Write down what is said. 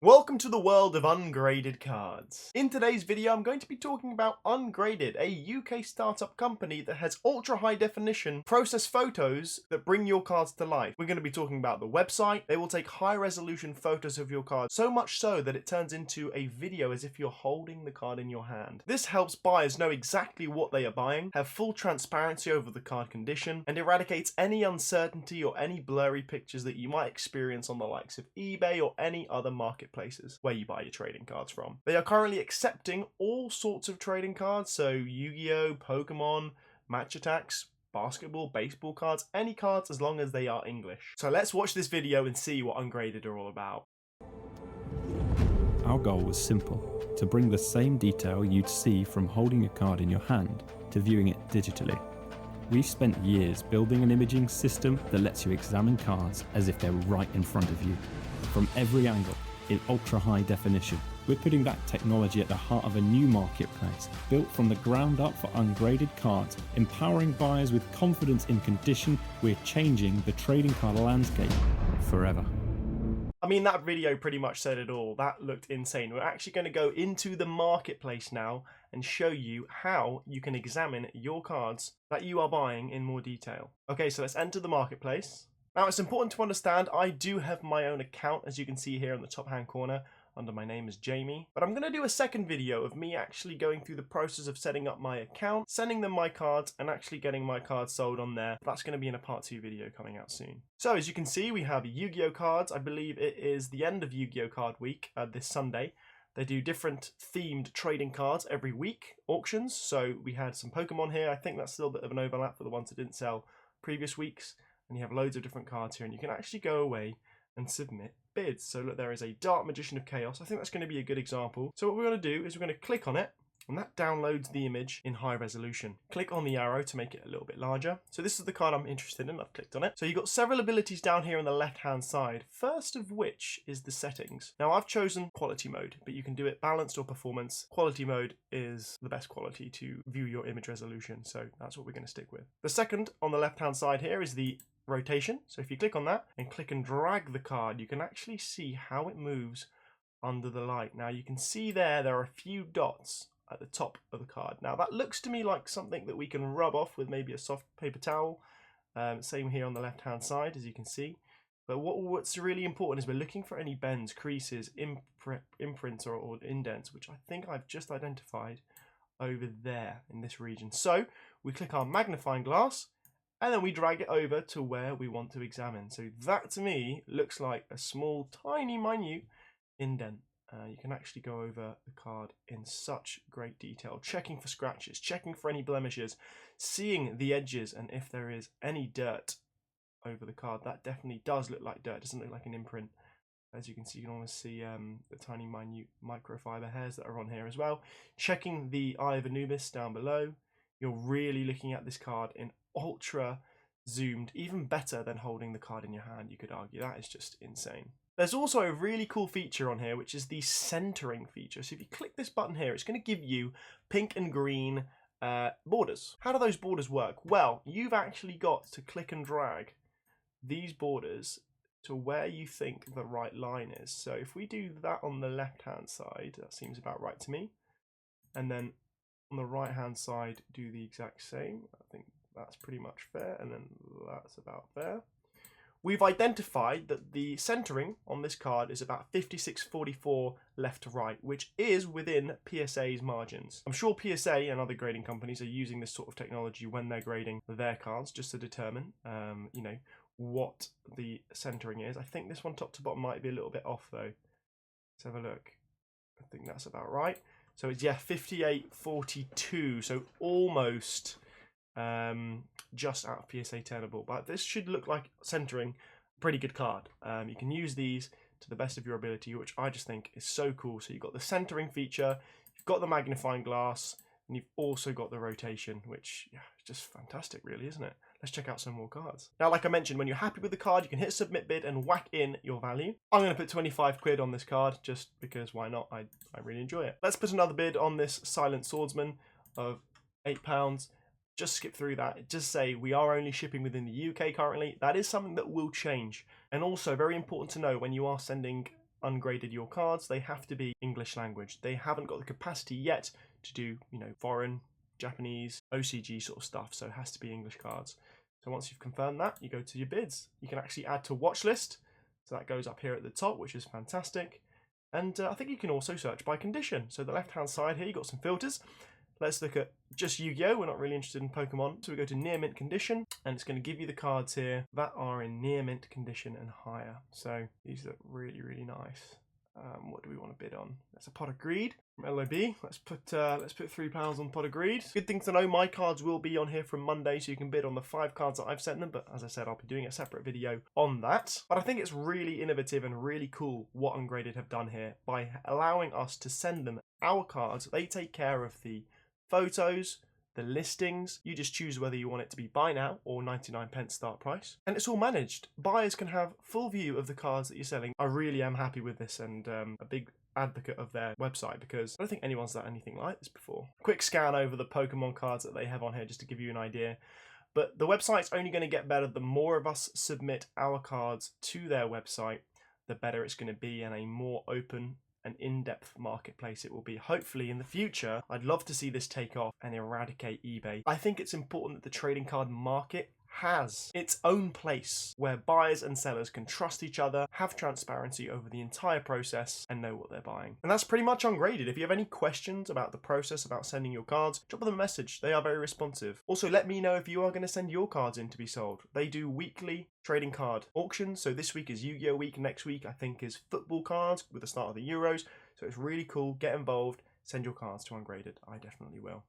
Welcome to the world of ungraded cards. In today's video, I'm going to be talking about Ungraded, a UK startup company that has ultra high definition process photos that bring your cards to life. We're going to be talking about the website. They will take high resolution photos of your card, so much so that it turns into a video as if you're holding the card in your hand. This helps buyers know exactly what they are buying, have full transparency over the card condition, and eradicates any uncertainty or any blurry pictures that you might experience on the likes of eBay or any other marketplaces where you buy your trading cards from. They are currently accepting all sorts of trading cards, so Yu-Gi-Oh, Pokemon, match attacks, basketball, baseball cards, any cards as long as they are English. So let's watch this video and see what Ungraded are all about. Our goal was simple: to bring the same detail you'd see from holding a card in your hand to viewing it digitally. We've spent years building an imaging system that lets you examine cards as if they're right in front of you, from every angle, in ultra-high definition. We're putting that technology at the heart of a new marketplace, built from the ground up for ungraded cards, empowering buyers with confidence in condition. We're changing the trading card landscape forever. I mean, that video pretty much said it all. That looked insane. We're actually going to go into the marketplace now and show you how you can examine your cards that you are buying in more detail. Okay, so let's enter the marketplace. Now, it's important to understand I do have my own account, as you can see here in the top hand corner under my name as Jamie, but I'm going to do a second video of me actually going through the process of setting up my account, sending them my cards, and actually getting my cards sold on there. That's going to be in a part 2 video coming out soon. So as you can see, we have Yu-Gi-Oh cards. I believe it is the end of Yu-Gi-Oh card week this Sunday. They do different themed trading cards every week, auctions. So we had some Pokemon here. I think that's still a bit of an overlap for the ones that didn't sell previous weeks. And you have loads of different cards here, and you can actually go away and submit bids. So look, there is a Dark Magician of Chaos. I think that's going to be a good example. So what we're going to do is we're going to click on it, and that downloads the image in high resolution. Click on the arrow to make it a little bit larger. So this is the card I'm interested in. I've clicked on it. So you've got several abilities down here on the left-hand side, first of which is the settings. Now, I've chosen quality mode, but you can do it balanced or performance. Quality mode is the best quality to view your image resolution, so that's what we're going to stick with. The second on the left-hand side here is the rotation. So if you click on that and click and drag the card, you can actually see how it moves under the light. Now you can see there are a few dots at the top of the card. Now that looks to me like something that we can rub off with maybe a soft paper towel. Same here on the left hand side, as you can see. But what's really important is we're looking for any bends, creases, imprints or indents, which I think I've just identified over there in this region. So we click our magnifying glass, and then we drag it over to where we want to examine. So that to me looks like a small, tiny, minute indent. You can actually go over the card in such great detail, checking for scratches, checking for any blemishes, seeing the edges, and if there is any dirt over the card. That definitely does look like dirt. It doesn't look like an imprint. As you can see, you can almost see the tiny, minute microfiber hairs that are on here as well. Checking the Eye of Anubis down below. You're really looking at this card in ultra zoomed, even better than holding the card in your hand, you could argue. That is just insane. There's also a really cool feature on here, which is the centering feature. So if you click this button here, it's going to give you pink and green borders. How do those borders work? Well, you've actually got to click and drag these borders to where you think the right line is. So if we do that on the left hand side, that seems about right to me, and then on the right hand side do the exact same. I think that's pretty much fair, and then that's about fair. We've identified that the centering on this card is about 56-44 left to right, which is within PSA's margins. I'm sure PSA and other grading companies are using this sort of technology when they're grading their cards, just to determine what the centering is. I think this one top to bottom might be a little bit off though. Let's have a look. I think that's about right. So it's, yeah, 58-42, so almost just out of PSA tenable. But this should look like centering a pretty good card. You can use these to the best of your ability, which I just think is so cool. So you've got the centering feature, you've got the magnifying glass, and you've also got the rotation, which, yeah, is just fantastic really, isn't it? Let's check out some more cards. Now, like I mentioned, when you're happy with the card, you can hit submit bid and whack in your value. I'm going to put 25 quid on this card just because why not? I really enjoy it. Let's put another bid on this Silent Swordsman of £8. Just skip through that. Just say we are only shipping within the UK currently. That is something that will change. And also very important to know when you are sending ungraded your cards, they have to be English language. They haven't got the capacity yet to do, foreign, Japanese, OCG sort of stuff, so it has to be English cards. So once you've confirmed that, you go to your bids. You can actually add to watch list, so that goes up here at the top, which is fantastic. And I think you can also search by condition. So the left-hand side here, you've got some filters. Let's look at just Yu-Gi-Oh! We're not really interested in Pokemon. So we go to near mint condition, and it's going to give you the cards here that are in near mint condition and higher. So these look really, really nice. What do we want to bid on? That's a Pot of Greed from LOB. Let's put £3 on Pot of Greed. Good thing to know, my cards will be on here from Monday, so you can bid on the 5 cards that I've sent them. But as I said, I'll be doing a separate video on that. But I think it's really innovative and really cool what Ungraded have done here by allowing us to send them our cards. They take care of the photos, the listings. You just choose whether you want it to be buy now or 99p start price, and it's all managed. Buyers can have full view of the cards that you're selling. I really am happy with this, and a big advocate of their website because I don't think anyone's done anything like this before. Quick scan over the Pokemon cards that they have on here just to give you an idea. But the website's only going to get better. The more of us submit our cards to their website, the better it's going to be, and a more open an in-depth marketplace it will be. Hopefully in the future, I'd love to see this take off and eradicate eBay. I think it's important that the trading card market has its own place where buyers and sellers can trust each other, have transparency over the entire process, and know what they're buying. And that's pretty much Ungraded. If you have any questions about the process, about sending your cards, drop them a message. They are very responsive. Also, let me know if you are going to send your cards in to be sold. They do weekly trading card auctions. So this week is Yu-Gi-Oh! Week. Next week, I think, is football cards with the start of the Euros. So it's really cool. Get involved. Send your cards to Ungraded. I definitely will.